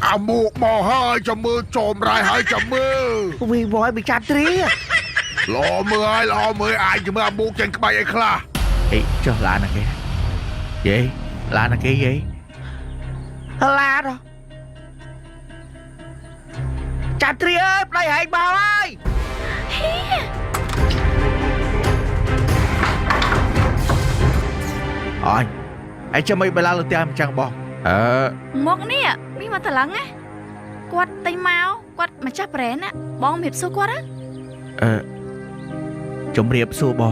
អាមកមកហើយចាំមើលចោមរាយហើយចាំមើលវាវ៉យbị chạm tríឡមើលហើយឡមើលអាចមើលអាមកចេញក្បាច់អីខ្លះ Ê, cho lá nè kìa Gì? Lá nè kìa gì? Lá đó Chạm Tri ơi, đây hãy bao ơi Ôi, anh cho mấy bài lá lượt tiêu em chẳng bò Mộc nè, mi mà thật lắng á Quạt tay mau, quạt mà chắc rén á Bóng hiệp số quạt á Chúng riêng xua bò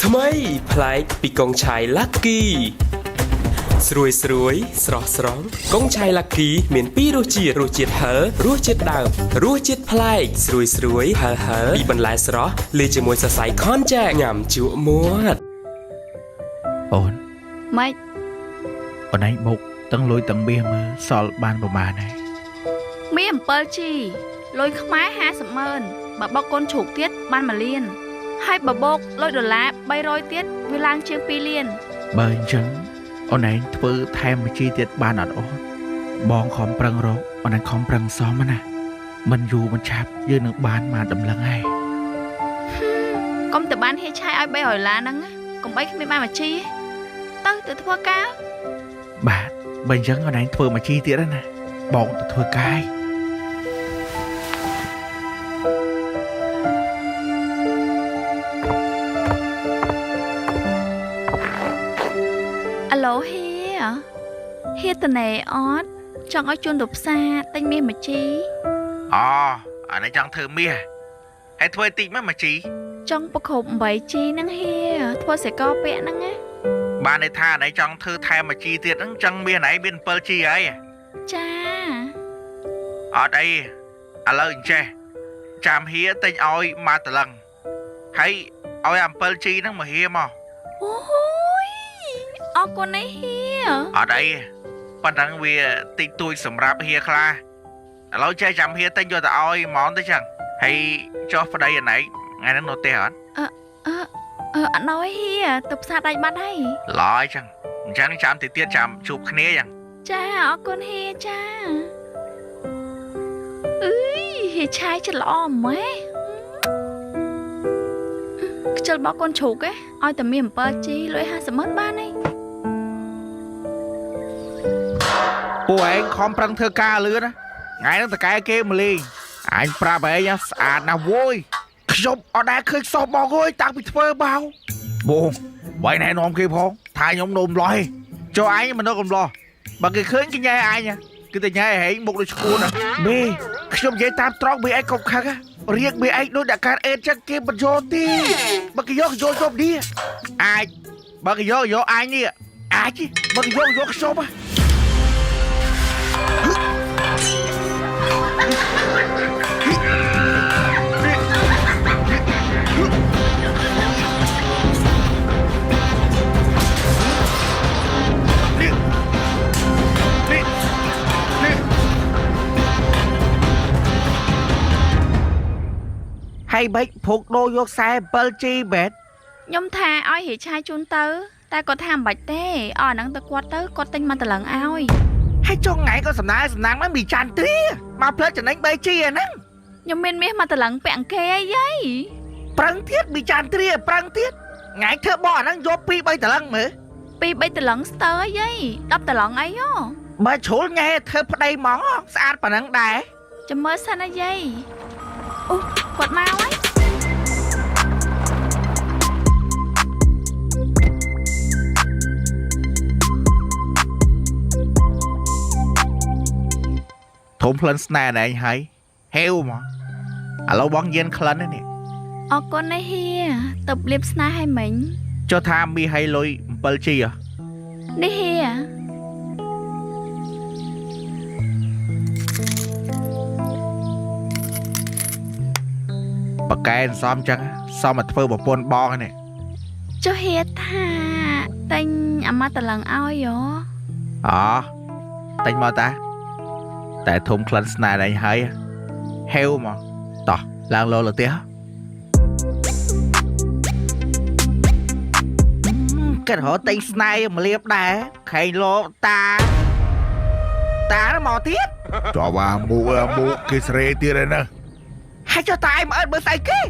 ថ្មីប្លែកពីកងឆៃ Lucky ស្រួយស្រស់ស្រង់កងឆៃ Lucky មានពីររសជាតិហឹររសជាតិដើមរសជាតិប្លែកស្រួយហឹរពីបន្លែស្រស់លាយជាមួយសរសៃខនចាញ៉ាំជក់មាត់ Ôn Mày Ôn anh bục tầng lôi tầng bia mà Sol ban của bà này Mi ẩm bơ chi Lôi khắc mái 50 mơn Bà bọc con chụp tiết ban mà liên Hai bà bốc lôi đồ lá bay roi tiết Vì lang chiêng pi liên Bởi chẳng Ôn anh thử thêm một chi tiết ban ở đó Bóng khóm prăng rốt Ôn anh khóm prăng xóm nè Mình dù mình chạp Dư nước bán mà đậm lăng ai Công tử ban hay trai ai bay hỏi lá nắng á Còn bay khi ban mà chi Tớ tự thua cao Bà Bởi chẳng ôn anh thử một chi tiết đó nè Bóng tự thua cái Alo Hia Hia tờ này ót Chọn ở chuôn đục xa Tên mi mà chi Anh ấy chẳng thử mìa Hãy thuê tịnh mà chi Trong bọc hộp bấy chi nắng Hia Thua sẽ có bẹ nắng á Bà này tha này chẳng thử thêm một chi tiết nắng chẳng mìa này bên bơ chi ấy Cha Ở đây Alo anh chê Chàm hía tên ôi mà tờ lần Hãy ôi làm bơ chi nắng mà hia mà Ôi Ôi con ấy Hia Ở đây Bạn đang vì tịnh tôi sầm rạp hia khla Lâu chơi chạm hia tên vô ta ôi món tới chẳng Hay cho vào đây này Ngay nó nô tê hả Anh nói Hia Tục xa đây bắt đây Lói chẳng Chẳng chạm thì tiết chạm chụp khné chẳng Cha ôi con Hia cha Ui Hia trai chết lọ mấy Chân bó con chụp ấy Ôi tầm miệng bơ chi Lỗi ha sẽ mất ban ấy Cô anh không prăng thơ ca lứa đó Ngay nó ta cái kê mà liền Anh pra bê nhá nào vui Không ở đây khơi sọ bò gôi Tặng bị thơ bao Buồn Vậy này nôm kia phong Thay nhóm nôm loài Cho anh mà nó còn lo Bà cái khơi cái nhai ai nha Cái tay nhai hãy một đôi school nè Bê Không dễ tam trọc bị anh cọc khắc á Riêng bị anh đôi đã cắt ên chắc kia bật vô đi Bà cái vô đi Ai Bà cái vô ai nè Ai chứ Bà cái vô cái xôm á Hay bếch phục đô vô xe bơ chi bệt Nhông thà oi hỉ trai chun tớ Ta có tham bạch tê Ôi nắng tớ quát tớ Có tinh mà tớ lần oi Hay cho ngày có sầm nang nó bị tràn tí Mà plết cho anh bê chi à nắng Nhông miên miết mà tớ lần bẹn kê ấy giấy Prăng thiết bị tràn tí prăng thiết Ngày thơ bỏ nắng vô pi bay tờ lăng mà Pi bay tớ lần tớ ấy giấy Đắp tớ lần ấy á Bà chỗ nghe thơ phát đây món Sao bà nắng đài Cho mơ xa nó giấy Ủa quạt mau ấy Thốn lên snare này anh hay Heo mà lâu bóng dân khăn đấy nè Ồ con ấy Hia Tập liệp sna hay mình Cho tham mi hay lôi bơ chi à Đi Hia Bà kèn xóm chẳng Sao mà phơ bà pôn bon này Cho Hia thà Tên mà tớ lần oi vô Tên mà ta Tại thùng khăn snare này anh hay Heo mà Tỏ Lang lô là tía Cái hổ tên snare mà liếp đá Khay lô ta តាមកទៀត cho bà mụ cái sợi tia này nè ហើយចុះតាឯងមិនអត់មើលស្អីគេ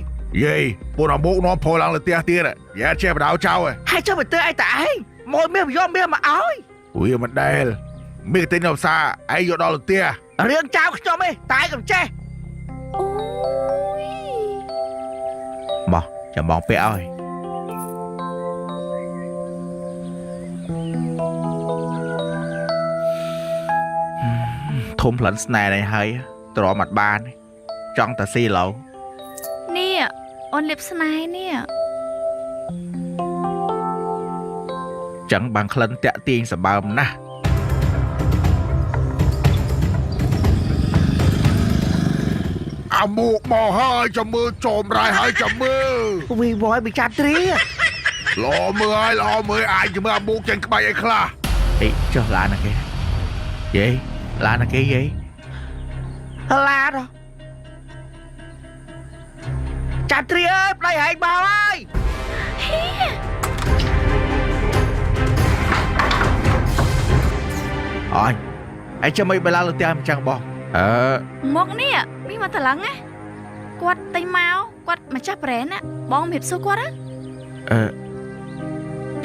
vậy bố nó mụ nó phô lăng là tia tia này dạ che vào đảo trâu rồi ហើយចុះទៅឯងតាឯងមកមាសយកមាសមកឲ្យ ui mà đây biết cái tên nào xa ai vô đó là tia រឿងចៅខ្ញុំឯងតាឯងកុំចេះ អូយ មកចាំបងពាក់ឲ្យធំផ្លិនស្នេហ៍នេះហើយទ្រាំអត់បានចង់តែស៊ីឡូវ នេះអូនលៀបស្នេហ៍នេះ ចឹងបានក្លិនតាក់ទាញសម្បើមណាស់ à mụ mò hơi cho mưa trồm rai hơi cho mưa វីវយbịចាប់ទ្រា lo mưa ai cho mưa mụ trên cái bay ấy khla អីចុះឡានណាគេយេឡានណាគេយេឡានចាប់ទ្រាអើយប្តីហែងបោហើយអញឯងចាំមិនបលាលើផ្ទះមិនចឹងបងមកនេះមានមកត្រឡឹងណាគាត់ទិញមកគាត់ម្ចាស់ប្រេនណាបងរៀបសួរគាត់ណា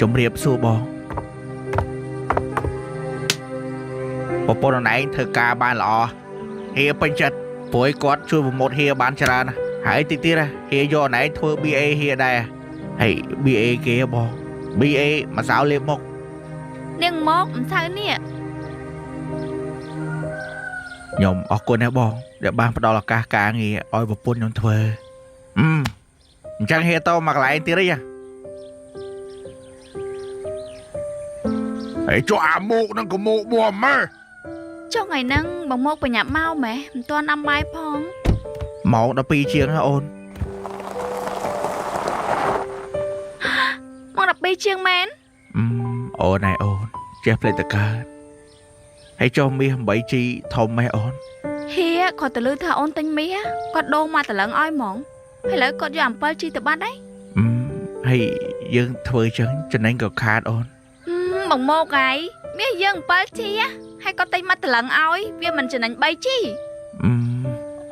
ជំរាបសួរបងប្រពន្ធអូនឯងធ្វើការបានល្អហៀពេញចិត្តព្រោះគាត់ជួយប្រម៉ូទហៀបានច្រើនណាស់ហើយតិចទៀតហៀយកអូនឯងធ្វើ BA ហៀដែរហើយ BA គេបង BA ម្សៅលេបមុខ នាងមកមិនថៅនេះ ខ្ញុំអរគុណណាស់បងដែលបានផ្ដល់ឱកាសការងារឲ្យប្រពន្ធខ្ញុំធ្វើអញ្ចឹងហៀតទៅមកកន្លែងទៀតហី ấy cho à mụ nó có mụ bùa mơ ចុះថ្ងៃហ្នឹងបងមកបញ្ញាប់មកម៉េះមិនទាន់ដាំបាយផង ម៉ោង12ជាងហ៎អូន មក12ជាងមែន អូនឯអូនចេះផ្លេចតកើតហើយចុះមាស 8G ធំម៉េះអូន ហៀគាត់ទៅលឺថាអូនទិញមាសគាត់ដូរមកត្រឡឹងឲ្យហ្មងហើយឥឡូវគាត់យកអំពិលជីទៅបាត់ដែរ ហើយយើងធ្វើចឹងចំណេញក៏ខាតអូន បងមកហើយមាសយើង7ជីហើយគាត់ទិញមកត្រឡឹងឲ្យវាមិនចំណេញ3ជី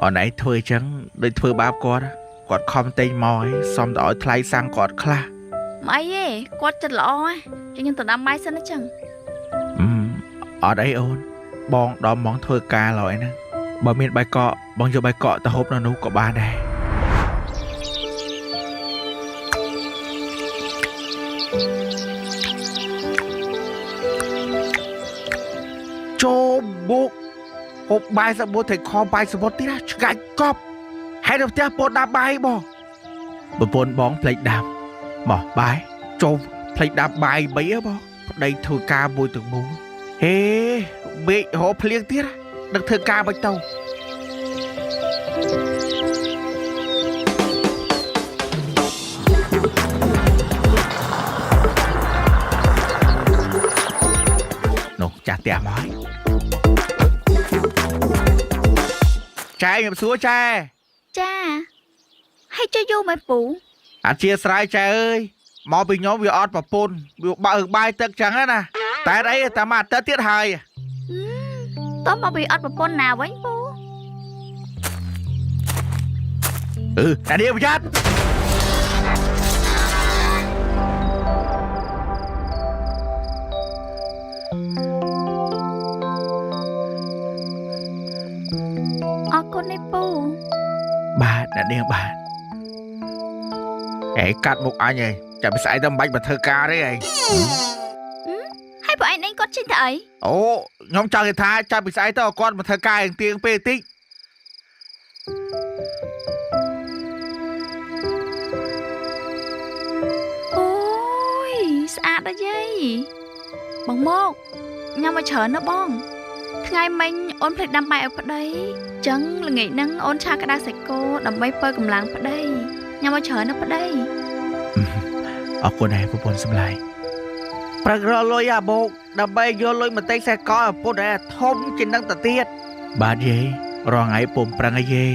អូនឯងធ្វើចឹងដូចធ្វើបាបគាត់គាត់ខំទិញមកឲ្យសុំទៅឲ្យថ្លៃសាំងគាត់ខ្លះ មិនអីទេគាត់ចិត្តល្អហ៎ខ្ញុំទៅដាំបាយសិនណាចឹង អត់អីអូនបងដល់ម៉ោងធ្វើការឡើយណាបើមានបាយកកបងយកបាយកកទៅហូបនៅនោះក៏បានដែរចូលបុកហូបបាយសបុតឲ្យខំបាយសបុតទៀតណាឆ្កាច់កប់ហើយនៅផ្ទះពូនដាប់បាយបងប្រពន្ធបងផ្លេចដាំមកបាយចូលផ្លេចដាប់បាយបីហ៎បងប្តីធ្វើការមួយទាំងមូល ហេបេកហូបភ្លៀងទៀតដឹកធ្វើការបាច់ទៅនោះចាស់ផ្ទះមកហើយចែខ្ញុំសួរចែ ចាហើយចុះយកមកពូ អធិស្ឋានចែអើយមកពីខ្ញុំវាអត់ប្រពន្ធវាបើកបាយទឹកចឹងណាតែអីតែមកទៅទៀតហើយ តោះមកពីអត់ប្រពន្ធណាវិញពូ តែនេះប្រយ័ត្នអរគុណនេះពូ បាទអ្នកនាងបាទឯងកាត់មុខអញឯងចាំពីស្អែកទៅមិនបាច់មកធ្វើការទេឯង ហើយពួកឯងឯងគាត់ចេញទៅអី អូខ្ញុំចង់និយាយថាចាំពីស្អែកទៅឲ្យគាត់មកធ្វើការឯងទៀងពេលតិច អូយស្អាតដែរយាយបងមកញ៉ាំមកច្រើនណាស់បងថ្ងៃមិញអូនភ្លេចដាំបាយឲ្យប្តីចឹងល្ងាចហ្នឹងអូនឆាក្តៅសាច់គោដើម្បីពើកម្លាំងប្តីញ៉ាំមកច្រើនណាស់ប្តី អរគុណឯងប្រពន្ធសម្លាញ់ប្រឹករលុយអាបោកដើម្បីយកលុយមកតែងខ្សែកឲ្យប្រពន្ធឯងធំជាងនឹងទៅទៀតបាទយាយរងថ្ងៃពុំប្រឹងឲ្យយាយ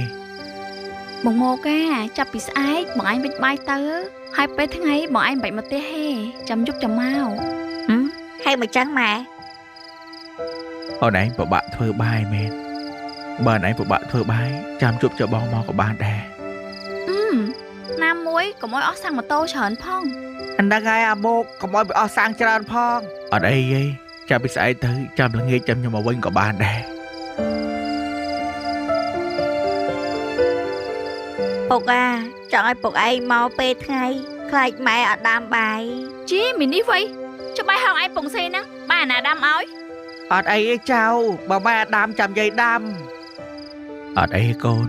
បងមកចាប់ពីស្អែកបងឯងវិចបាយទៅហើយពេលថ្ងៃបងឯងបាច់មកទេហេចាំយប់ចាំមក ហើយមកចឹងម៉ែ អូនឯងពិបាកធ្វើបាយមែនបើអូនឯងពិបាកធ្វើបាយចាំជប់ចបងមកក៏បានដែរ ណាមួយកុំឲ្យអស់សាំងម៉ូតូច្រើនផង អណ្ដឹងហើយអាបោកកុំឲ្យវាអស់សាំងច្រើនផងអត់អីទេចាំពីស្អែកទៅចាំល្ងាចចាំខ្ញុំមកវិញក៏បានដែរ ពុកអាចង់ឲ្យពុកឯងមកពេលថ្ងៃខ្លាចម៉ែអត់ដាំបាយ ជីមីនេះវៃចុះបាយហងឯងពងសេហ្នឹងបាយអាណាដាំឲ្យ អត់អីទេចៅបើម៉ែដាំចាំយាយដាំអត់អីទេកូន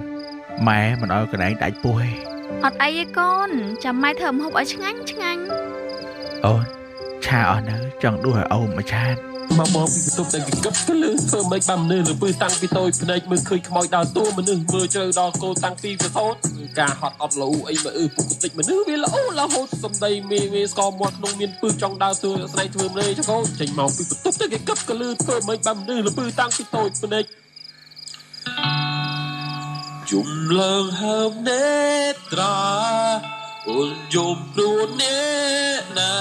ម៉ែមិនឲ្យកណ្ដែងដាច់ពោះទេ អត់អីទេកូនចាំម៉ែធ្វើម្ហូបឲ្យឆ្ងាញ់ឆ្ងាញ់ អូនឆាអស់នៅចង់ដួសឲ្យអូនមួយឆាត មកមកពីបន្ទប់តែកឹកទៅលើធ្វើមិនបានមនុស្សលើពើតាំងពីតូចភ្នែកមើលឃើញខ្មោចដល់តួមនុស្សមើលជ្រៅដល់គោតាំងពីប្រសូតការហត់អត់លោអីមើលពុកតិចមនុស្សវាល្អរហូតសំដីមេស្គមមាត់ក្នុងមានពឹសចង់ដើរធ្វើស្នែងធ្វើម្លេចកោចេញមកពីបន្ទប់តែកឹកទៅលើធ្វើមិនបានមនុស្សលើពើតាំងពីតូចភ្នែកជុំឡើងហើមនេត្រាអូនយំព្រួតនេះណា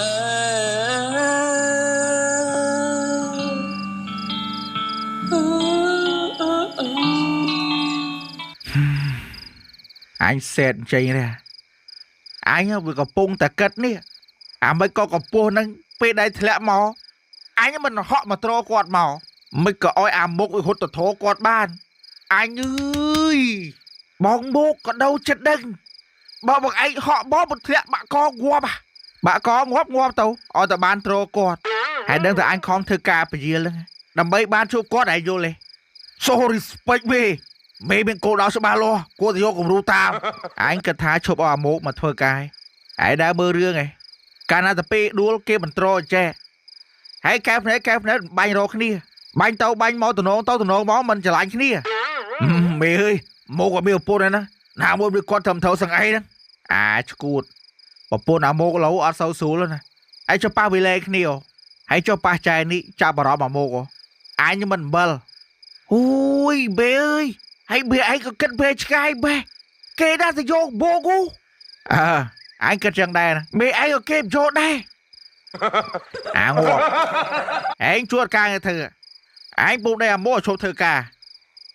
អញសេតចេញនេះអញវាកំពុងតែគិតនេះអាមិនក៏កំពោះនឹងពេលដែលធ្លាក់មកអញមិនហក់មកត្រគាត់មកមិនក៏ឲ្យអាមុកវាហត់ទៅធោគាត់បានអញអើយបងមុកក៏ដូរចិត្តដឹងបើបងឯងហក់មកធ្លាក់បាក់កងាប់បាក់កងាប់ងាប់ទៅឲ្យតែបានត្រគាត់ហើយដឹងតែអញខំធ្វើការពជាលដើម្បីបានជួបគាត់ឯងយល់ទេ Sorry respect មេមានកូនដល់ច្បាស់លាស់គួរតែយកគំរូតាមអញគិតថាឈប់ឲ្យអាមកមកធ្វើការហើយដើរមើលរឿងឯងកាលណាតែពេលដួលគេមិនត្រចេះហើយកែភ្នែកបាញ់រកគ្នាបាញ់ទៅបាញ់មកតំណងមកមិនច្រឡាញ់គ្នាមេអើយមកក៏មានប្រពន្ធណាណាមួយវាគាត់ធ្វើសឹងអីហ្នឹងអាឈួតប្រពន្ធអាមកឡូវអត់សូវស្រួលណាឯងចុះប៉ះវិលែគ្នាហើយចុះប៉ះចែនេះចាប់អារម្មណ៍អាមកអញមិនអំបិលអូយមេអើយហើយបេឯងក៏គិតពេកឆ្កែបេគេដាក់ទៅយកបោកអញគិតចឹងដែរបេឯងក៏គេយកដែរអាងប់ឯងជួតការងារធ្វើឯងពុកដែរអាមកឈប់ធ្វើការ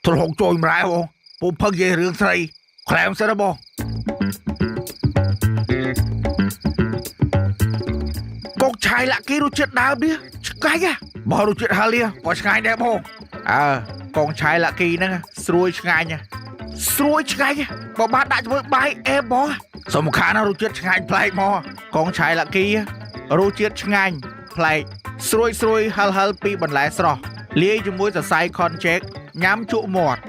ធ្លុងជួយម្រែបងពុំផឹកនិយាយរឿងស្រីខ្លែមសិនបងកុកឆាយលាក់គេរសជាតិដើមនេះឆ្ងាញ់បើរសជាតិហាលីក៏ឆ្ងាញ់ដែរបងកងឆាយលាក់គីហ្នឹងស្រួយឆ្ងាញ់បើបានដាក់ជាមួយបាយអេបបងសំខាន់ណាស់រសជាតិឆ្ងាញ់ប្លែកមកកងឆាយលាក់គីរសជាតិឆ្ងាញ់ប្លែកស្រួយហិលពីបន្លែស្រស់លាយជាមួយសរសៃខនជែកញ៉ាំជក់មាត់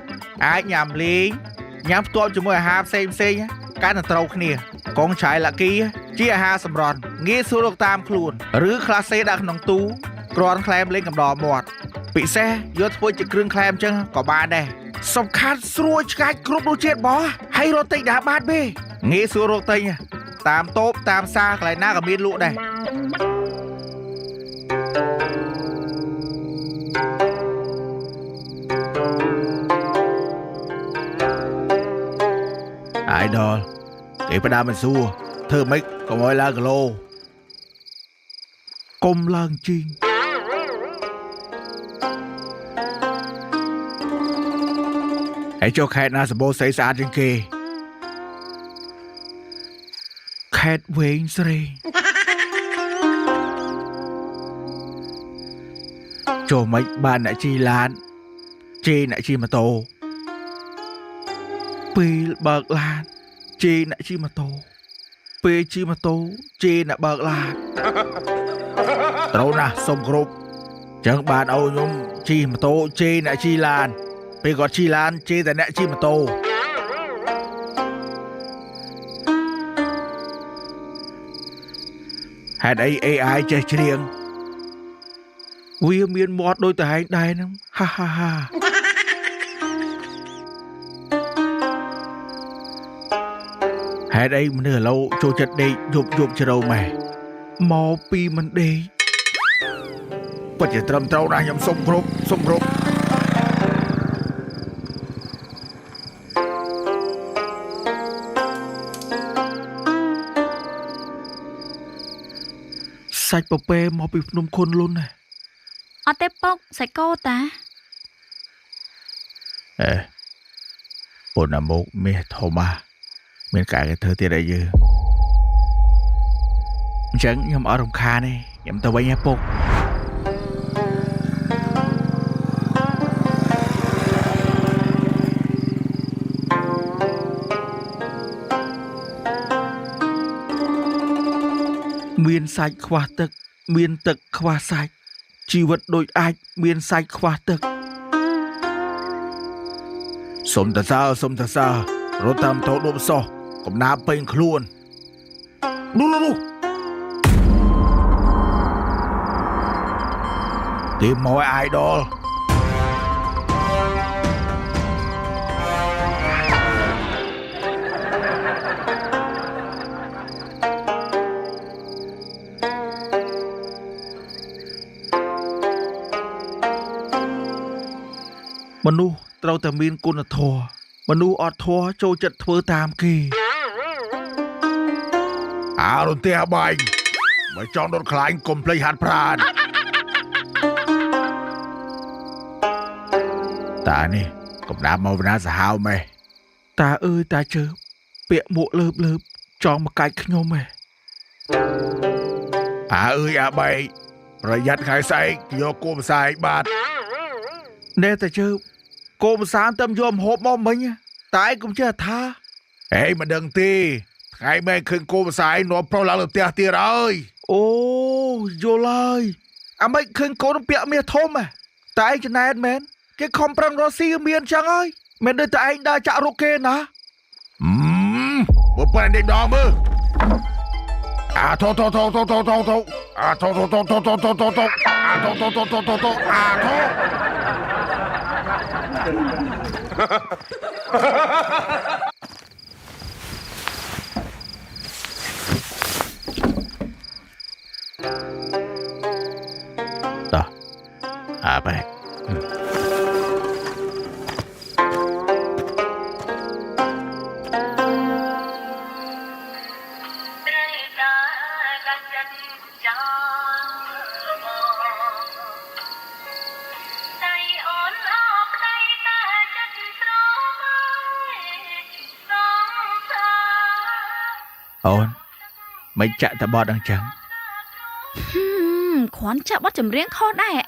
អាចញ៉ាំលេងញ៉ាំផ្ទាប់ជាមួយអាហារផ្សេងកាន់តែត្រូវគ្នាកងឆាយលាក់គីជាអាហារសម្រន់ងាយស្រួលរកតាមខ្លួនឬខ្លះសេដាក់ក្នុងទូគ្រាន់ក្លែមលេងកំដរមាត់ពិសេសយកធ្វើជាគ្រឿងក្លែមចឹងក៏បានដែរសំខាន់ស្រួយឆ្ងាញ់គ្រប់រសជាតិបងហើយរត់ទិញដែរបានទេងាយស្រួលរកទិញតាមតូបតាមផ្សារកន្លែងណាក៏មានលក់ដែរអាយដលគេផ្ដាំមិនសួរធ្វើម៉េចកុំឲ្យឡើងគីឡូកុំឡើងជីងហើយចុះខេត្តណាសម្បូរស្អីស្អាតជាងគេខេត្តវែងស្រេងចុះមិនបានអ្នកជិះឡានជិះអ្នកជិះម៉ូតូពេលបើកឡានជិះអ្នកជិះម៉ូតូពេលជិះម៉ូតូជិះអ្នកបើកឡានត្រូវណាស់សុំគ្រប់ចឹងបានឲ្យខ្ញុំជិះម៉ូតូជិះអ្នកជិះឡានពេលគាត់ជិះឡានជិះតែអ្នកជិះម៉ូតូហេតុអី AI ចេះច្រៀងវាមានមាត់ដូចតែឯងដែរហ្នឹងហាហេតុអីមនុស្សឥឡូវចូលចិត្តដេកយប់ជ្រៅម៉ែមកពីមិនដេកពិតជាត្រឹមត្រូវណាស់ខ្ញុំសុំគ្រប់សាច់ពពែមកពីភ្នំខុនលុនណា អត់ទេពុកសាច់គោតា Ôn là một mẹ thô mà miền cả cái thơ tiết đại dư chẳng nhầm ở đồng kha này nhầm tao bay nhá bốc miền sạch khoa tức miền tực khoa sạch chi vật đôi ai miền sạch khoa tức sôm ta sao rồi tầm thấu đốm so cũng nạp bên luôn đu tìm mọi idol Manu trâu tà miên côn là thua Manu ọt thua châu chật thơ tam kỳ đồn tia bành mới chọn đồn khá anh cùng play hạt pran ta nè cũng đã mau vna giả hào mày ta ơi ta chớ bịa mộ lớp cho một cái nhô mày ơi bay rồi dắt khai say vô côm sai bát nè ta chớ cô mà sáng tâm vô hộp mong mình tại cũng chưa tha ê mà đừng ti ngày mày khinh côm sai nó pro là được tia rồi ô vô lời mấy khinh cô nó bịa mẹ thôm à tại cho này men cái không prang Rossi miền chẳng ơi men đưa tại anh đã chạ roke nè một phần đêm đó mơ thôi đó bạn ôn mấy chạy ta bọt đằng trắng គ្រាន់ចាក់បត់ចម្រៀងខុសដែរ